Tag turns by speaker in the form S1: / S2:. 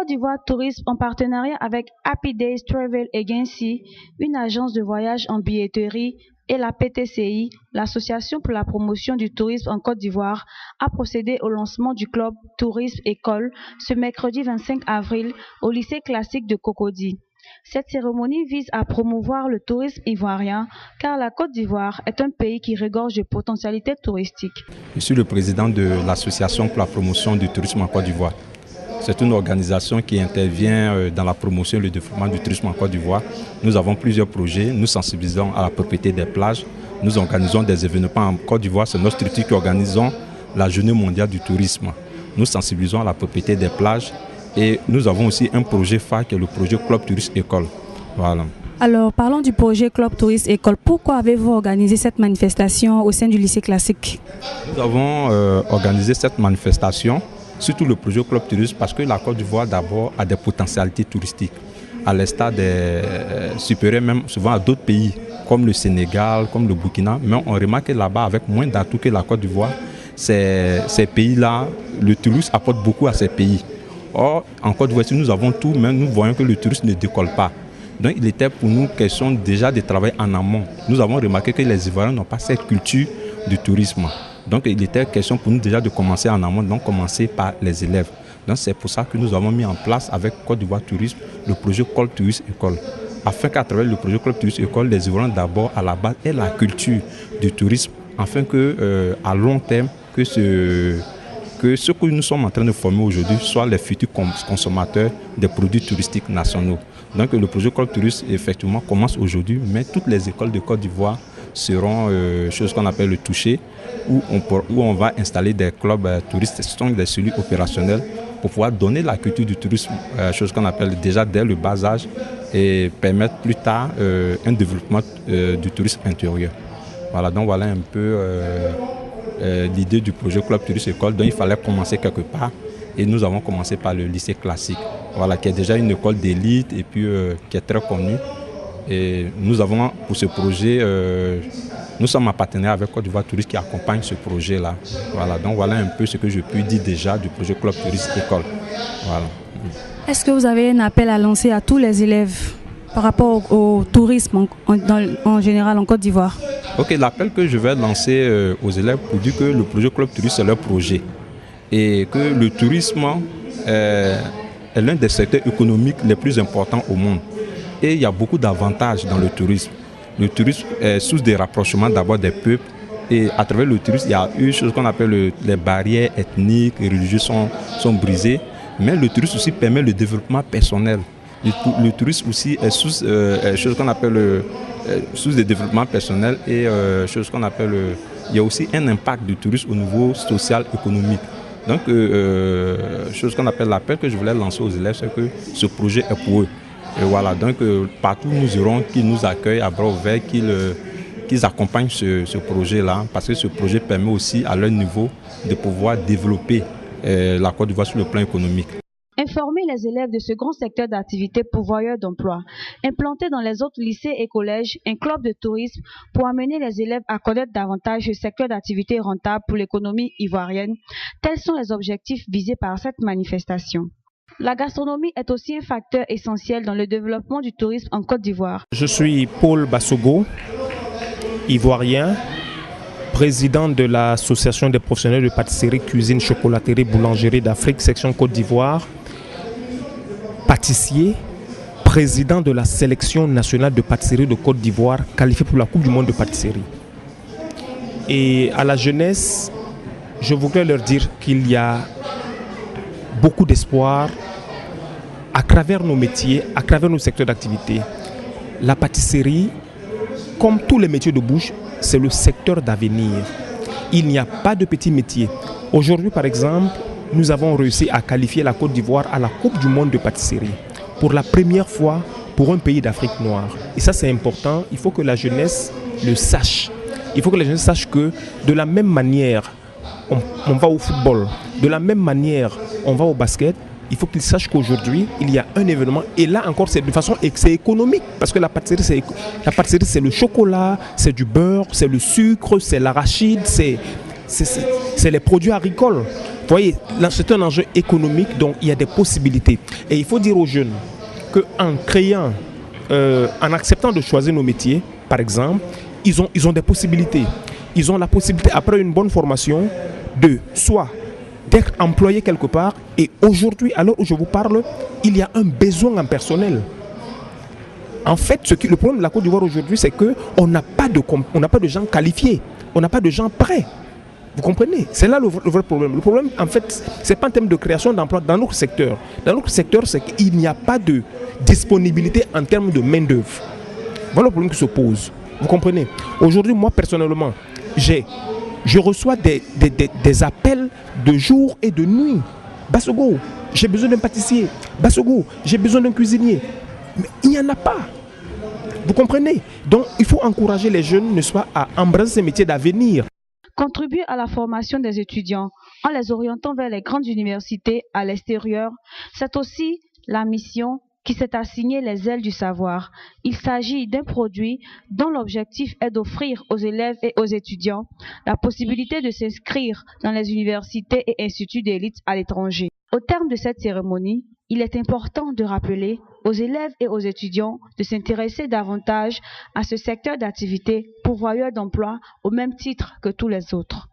S1: Côte d'Ivoire Tourisme en partenariat avec Happy Days Travel Agency, une agence de voyage en billetterie, et la PTCI, l'Association pour la promotion du tourisme en Côte d'Ivoire, a procédé au lancement du club Tourisme École ce mercredi 25 avril au lycée classique de Cocody. Cette cérémonie vise à promouvoir le tourisme ivoirien car la Côte d'Ivoire est un pays qui regorge de potentialités touristiques.
S2: Je suis le président de l'Association pour la promotion du tourisme en Côte d'Ivoire. C'est une organisation qui intervient dans la promotion et le développement du tourisme en Côte d'Ivoire. Nous avons plusieurs projets, nous sensibilisons à la propriété des plages, nous organisons des événements en Côte d'Ivoire, c'est notre structure qui organise la Journée mondiale du tourisme. Nous sensibilisons à la propriété des plages et nous avons aussi un projet phare qui est le projet Club Touriste École. Voilà.
S3: Alors, parlons du projet Club Touriste École. Pourquoi avez-vous organisé cette manifestation au sein du lycée classique?
S2: Nous avons organisé cette manifestation, surtout le projet Club Touriste, parce que la Côte d'Ivoire d'abord a des potentialités touristiques, à l'instar des supérieures même souvent à d'autres pays, comme le Sénégal, comme le Burkina. Mais on remarque que là-bas, avec moins d'atouts que la Côte d'Ivoire, ces pays-là, le tourisme apporte beaucoup à ces pays. Or, en Côte d'Ivoire, si nous avons tout, mais nous voyons que le tourisme ne décolle pas. Donc, il était pour nous question déjà de travailler en amont. Nous avons remarqué que les Ivoiriens n'ont pas cette culture du tourisme. Donc, il était question pour nous déjà de commencer en amont, donc commencer par les élèves. Donc, c'est pour ça que nous avons mis en place avec Côte d'Ivoire Tourisme le projet Club Touriste École. Afin qu'à travers le projet Club Touriste École, les Ivoiriens d'abord à la base aient la culture du tourisme, afin que à long terme, que ce que nous sommes en train de former aujourd'hui soient les futurs consommateurs des produits touristiques nationaux. Donc le projet Club Touriste effectivement commence aujourd'hui, mais toutes les écoles de Côte d'Ivoire seront chose qu'on appelle le toucher, où on va installer des clubs touristes, ce sont des cellules opérationnelles pour pouvoir donner la culture du tourisme, chose qu'on appelle déjà dès le bas âge et permettre plus tard un développement du tourisme intérieur. Voilà, donc voilà un peu l'idée du projet Club Touriste École. Donc il fallait commencer quelque part et nous avons commencé par le lycée classique, voilà, qui est déjà une école d'élite et puis qui est très connue. Et nous avons pour ce projet, nous sommes en partenariat avec Côte d'Ivoire Tourisme qui accompagne ce projet-là. Voilà, donc voilà un peu ce que je peux dire déjà du projet Club Touriste École. Voilà.
S3: Est-ce que vous avez un appel à lancer à tous les élèves par rapport au tourisme en général en Côte d'Ivoire?
S2: Ok, l'appel que je vais lancer aux élèves pour dire que le projet Club Touriste c'est leur projet et que le tourisme est l'un des secteurs économiques les plus importants au monde. Et il y a beaucoup d'avantages dans le tourisme. Le tourisme est source de rapprochement d'abord des peuples et à travers le tourisme, il y a une chose qu'on appelle les barrières ethniques et religieuses sont brisées, mais le tourisme aussi permet le développement personnel. Le tourisme aussi est source chose qu'on appelle source de développement personnel et chose qu'on appelle il y a aussi un impact du tourisme au niveau social économique. Donc chose qu'on appelle l'appel que je voulais lancer aux élèves, c'est que ce projet est pour eux. Et voilà, donc partout nous irons, qu'ils nous accueillent à bras ouverts, qu'ils accompagnent ce projet-là, parce que ce projet permet aussi à leur niveau de pouvoir développer la Côte d'Ivoire sur le plan économique.
S1: Informer les élèves de ce grand secteur d'activité pourvoyeur d'emploi. Implanter dans les autres lycées et collèges un club de tourisme pour amener les élèves à connaître davantage ce secteur d'activité rentable pour l'économie ivoirienne. Tels sont les objectifs visés par cette manifestation. La gastronomie est aussi un facteur essentiel dans le développement du tourisme en Côte d'Ivoire.
S4: Je suis Paul Bassogo, ivoirien, président de l'Association des professionnels de pâtisserie, cuisine, chocolaterie, boulangerie d'Afrique, section Côte d'Ivoire, pâtissier, président de la sélection nationale de pâtisserie de Côte d'Ivoire, qualifié pour la Coupe du monde de pâtisserie. Et à la jeunesse, je voudrais leur dire qu'il y a beaucoup d'espoir à travers nos métiers, à travers nos secteurs d'activité. La pâtisserie, comme tous les métiers de bouche, c'est le secteur d'avenir. Il n'y a pas de petits métiers. Aujourd'hui, par exemple, nous avons réussi à qualifier la Côte d'Ivoire à la Coupe du monde de pâtisserie. Pour la première fois pour un pays d'Afrique noire. Et ça, c'est important. Il faut que la jeunesse le sache. Il faut que la jeunesse sache que de la même manière, on va au football, de la même manière, on va au basket. Il faut qu'ils sachent qu'aujourd'hui, il y a un événement. Et là encore, c'est de façon c'est économique. Parce que la pâtisserie, c'est le chocolat, c'est du beurre, c'est le sucre, c'est l'arachide, c'est les produits agricoles. Vous voyez, c'est un enjeu économique, donc il y a des possibilités. Et il faut dire aux jeunes qu'en créant, en acceptant de choisir nos métiers, par exemple, ils ont des possibilités. Ils ont la possibilité, après une bonne formation, de soit d'être employés quelque part. Et aujourd'hui, à l'heure où je vous parle, il y a un besoin en personnel. En fait, le problème de la Côte d'Ivoire aujourd'hui, c'est qu'on n'a pas de gens qualifiés, on n'a pas de gens prêts. Vous comprenez? C'est là le vrai problème. Le problème, en fait, ce n'est pas en termes de création d'emplois dans notre secteur. Dans notre secteur, c'est qu'il n'y a pas de disponibilité en termes de main-d'œuvre. Voilà le problème qui se pose. Vous comprenez? Aujourd'hui, moi, personnellement, je reçois des appels de jour et de nuit. Bassogo, j'ai besoin d'un pâtissier. Bassogo, j'ai besoin d'un cuisinier. Mais il n'y en a pas. Vous comprenez? Donc, il faut encourager les jeunes, ne soit à embrasser ces métiers d'avenir.
S1: Contribuer à la formation des étudiants en les orientant vers les grandes universités à l'extérieur, c'est aussi la mission qui s'est assignée les ailes du savoir. Il s'agit d'un produit dont l'objectif est d'offrir aux élèves et aux étudiants la possibilité de s'inscrire dans les universités et instituts d'élite à l'étranger. Au terme de cette cérémonie, il est important de rappeler aux élèves et aux étudiants de s'intéresser davantage à ce secteur d'activité pourvoyeur d'emploi au même titre que tous les autres.